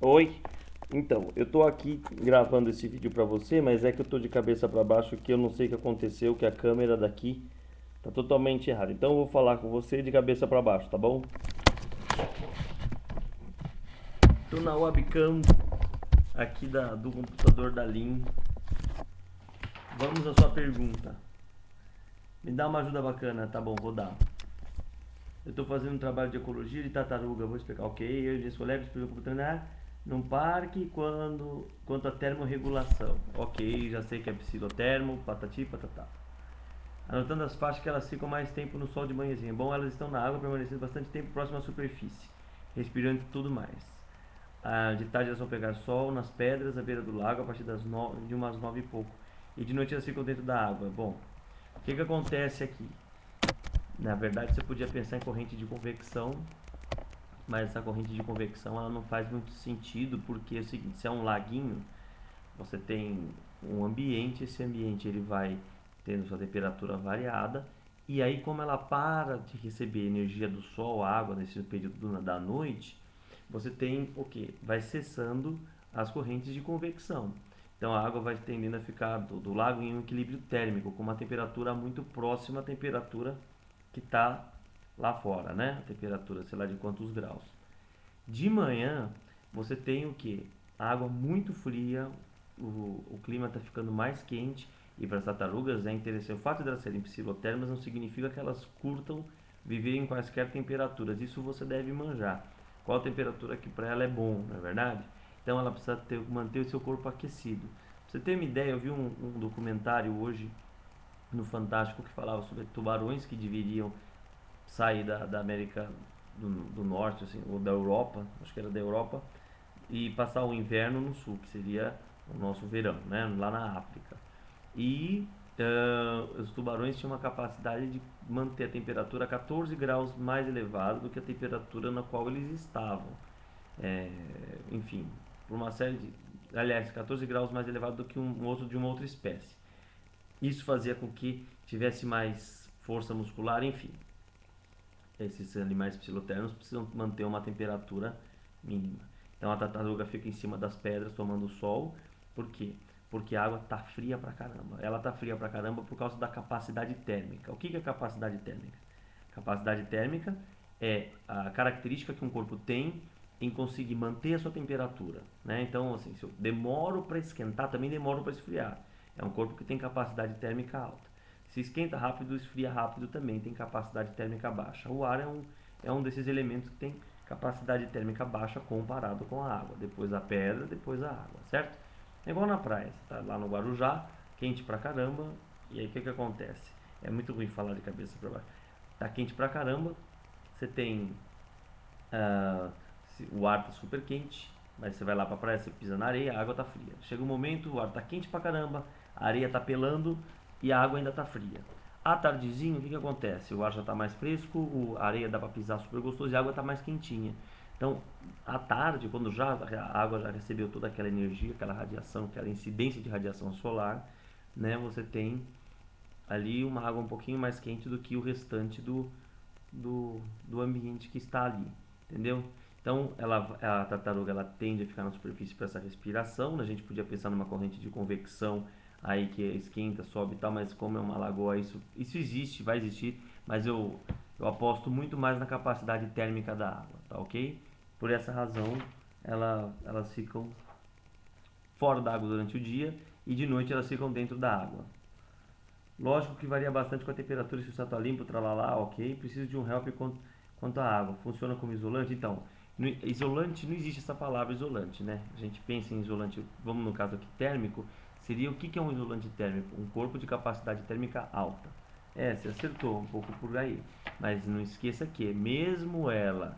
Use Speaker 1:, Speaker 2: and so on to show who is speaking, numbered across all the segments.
Speaker 1: Oi, então, eu tô aqui gravando esse vídeo pra você, mas é que eu tô de cabeça pra baixo que eu não sei o que aconteceu, que a câmera daqui tá totalmente errada. Então eu vou falar com você de cabeça pra baixo, tá bom? Tô na webcam aqui do computador da Lin. Vamos à sua pergunta. Me dá uma ajuda bacana, tá bom, vou dar. Eu estou fazendo um trabalho de ecologia de tartaruga, vou explicar. Ok, eu e meus colegas precisam treinar num parque quanto à termorregulação. Ok, já sei que é psilotermo, patati, patatá. Anotando as faixas que elas ficam mais tempo no sol de manhãzinha. Bom, elas estão na água, permanecendo bastante tempo próximo à superfície, respirando e tudo mais. De tarde elas vão pegar sol nas pedras à beira do lago a partir de umas 9 e pouco. E de noite elas ficam dentro da água. Bom, o que acontece aqui? Na verdade, você podia pensar em corrente de convecção, mas essa corrente de convecção ela não faz muito sentido, porque é o seguinte, se é um laguinho, você tem um ambiente, esse ambiente ele vai tendo sua temperatura variada, e aí como ela para de receber energia do sol, água nesse período da noite, você tem o que? Vai cessando as correntes de convecção. Então a água vai tendendo a ficar do lago em um equilíbrio térmico, com uma temperatura muito próxima à temperatura que está lá fora, né? A temperatura, sei lá de quantos graus. De manhã, você tem o que? Água muito fria, o clima está ficando mais quente e para as tartarugas é interessante. O fato de elas serem psilotermas não significa que elas curtam viver em quaisquer temperaturas. Isso você deve manjar. Qual temperatura que para ela é bom, não é verdade? Então ela precisa manter o seu corpo aquecido. Pra você ter uma ideia, eu vi um documentário hoje no Fantástico que falava sobre tubarões que deveriam sair da América do Norte, assim, ou da Europa, acho que era da Europa, e passar o inverno no sul, que seria o nosso verão, né, lá na África. E os tubarões tinham uma capacidade de manter a temperatura 14 graus mais elevada do que a temperatura na qual eles estavam. É, enfim, por uma série de. Aliás, 14 graus mais elevado do que um outro de uma outra espécie. Isso fazia com que tivesse mais força muscular, enfim. Esses animais psilotermos precisam manter uma temperatura mínima. Então a tartaruga fica em cima das pedras tomando sol. Por quê? Porque a água está fria pra caramba. Ela está fria pra caramba por causa da capacidade térmica. O que é capacidade térmica? Capacidade térmica é a característica que um corpo tem em conseguir manter a sua temperatura. Né? Então, assim, se eu demoro para esquentar, também demoro para esfriar. É um corpo que tem capacidade térmica alta. Se esquenta rápido, esfria rápido também, tem capacidade térmica baixa. O ar é um desses elementos que tem capacidade térmica baixa comparado com a água. Depois a pedra, depois a água, certo? É igual na praia, você tá lá no Guarujá, quente pra caramba, e aí o que acontece? É muito ruim falar de cabeça para baixo. Tá quente pra caramba, você tem ah, o ar tá super quente, mas você vai lá pra praia, você pisa na areia, a água tá fria. Chega um momento, o ar tá quente pra caramba, a areia tá pelando e a água ainda tá fria. À tardezinho, o que acontece? O ar já tá mais fresco, a areia dá pra pisar super gostoso e a água tá mais quentinha. Então, à tarde, quando já a água já recebeu toda aquela energia, aquela radiação, aquela incidência de radiação solar, né, você tem ali uma água um pouquinho mais quente do que o restante do ambiente que está ali, entendeu? Então, a tartaruga ela tende a ficar na superfície para essa respiração, né? A gente podia pensar numa corrente de convecção aí que esquenta, sobe e tal, mas como é uma lagoa, isso existe, vai existir, mas eu aposto muito mais na capacidade térmica da água, tá ok? Por essa razão, elas ficam fora da água durante o dia e de noite elas ficam dentro da água. Lógico que varia bastante com a temperatura, se o céu está limpo, tralalá, ok. Preciso de um help quanto à água. Funciona como isolante? Então, isolante, não existe essa palavra isolante, né? A gente pensa em isolante, vamos no caso aqui térmico, seria o que é um isolante térmico? Um corpo de capacidade térmica alta. É, você acertou um pouco por aí. Mas não esqueça que, mesmo ela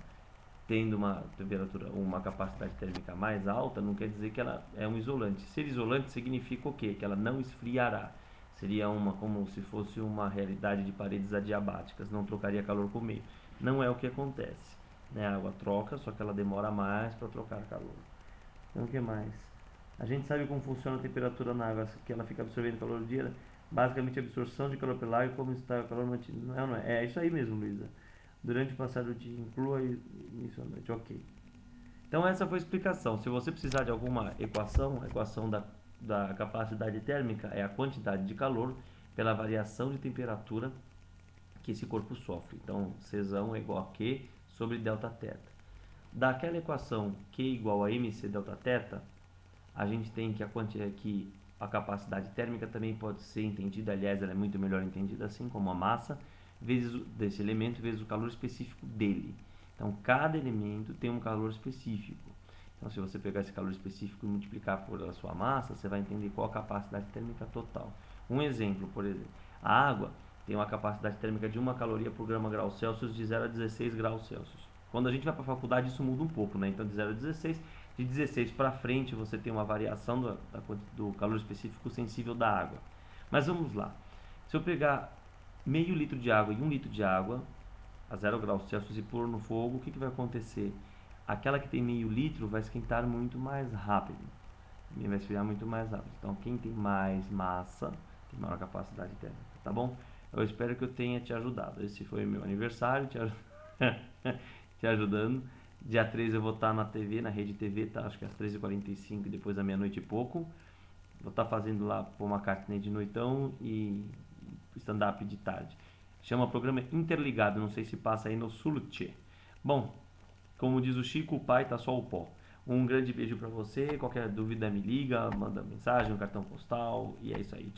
Speaker 1: tendo uma temperatura, uma capacidade térmica mais alta, não quer dizer que ela é um isolante. Ser isolante significa o quê? Que ela não esfriará. Seria como se fosse uma realidade de paredes adiabáticas, não trocaria calor com o meio. Não é o que acontece. Né? A água troca, só que ela demora mais para trocar calor. Então o que mais? A gente sabe como funciona a temperatura na água, que ela fica absorvendo calor do dia, né? Basicamente a absorção de calor pela água e como está o calor mantido. Não, não é. É isso aí mesmo, Luísa. Durante o passar do dia, inclua isso à noite. Ok. Então essa foi a explicação. Se você precisar de alguma equação, a equação da capacidade térmica é a quantidade de calor pela variação de temperatura que esse corpo sofre. Então, Czão é igual a Q sobre Δθ. Daquela equação Q igual a mc Δθ, a gente tem que a capacidade térmica também pode ser entendida, aliás, ela é muito melhor entendida assim, como a massa vezes desse elemento vezes o calor específico dele. Então, cada elemento tem um calor específico. Então, se você pegar esse calor específico e multiplicar por a sua massa, você vai entender qual a capacidade térmica total. Um exemplo, por exemplo, a água tem uma capacidade térmica de 1 caloria por grama grau Celsius de 0 a 16 graus Celsius. Quando a gente vai para a faculdade, isso muda um pouco, né? Então, de 0 a 16, de 16 para frente, você tem uma variação do calor específico sensível da água. Mas vamos lá. Se eu pegar meio litro de água e 1 litro de água a 0 graus Celsius e pôr no fogo, o que vai acontecer? Aquela que tem meio litro vai esquentar muito mais rápido, vai esfriar muito mais rápido. Então, quem tem mais massa tem maior capacidade térmica, tá bom? Eu espero que eu tenha te ajudado. Esse foi meu aniversário, te ajudando. Dia 3 eu vou estar na TV, na Rede TV, tá? Acho que às 13h45, depois da meia-noite e pouco. Vou estar fazendo lá uma cartinha de noitão e stand-up de tarde. Chama programa Interligado, não sei se passa aí no Sulutje. Bom, como diz o Chico, o pai tá só o pó. Um grande beijo pra você, qualquer dúvida me liga, manda mensagem, um cartão postal e é isso aí.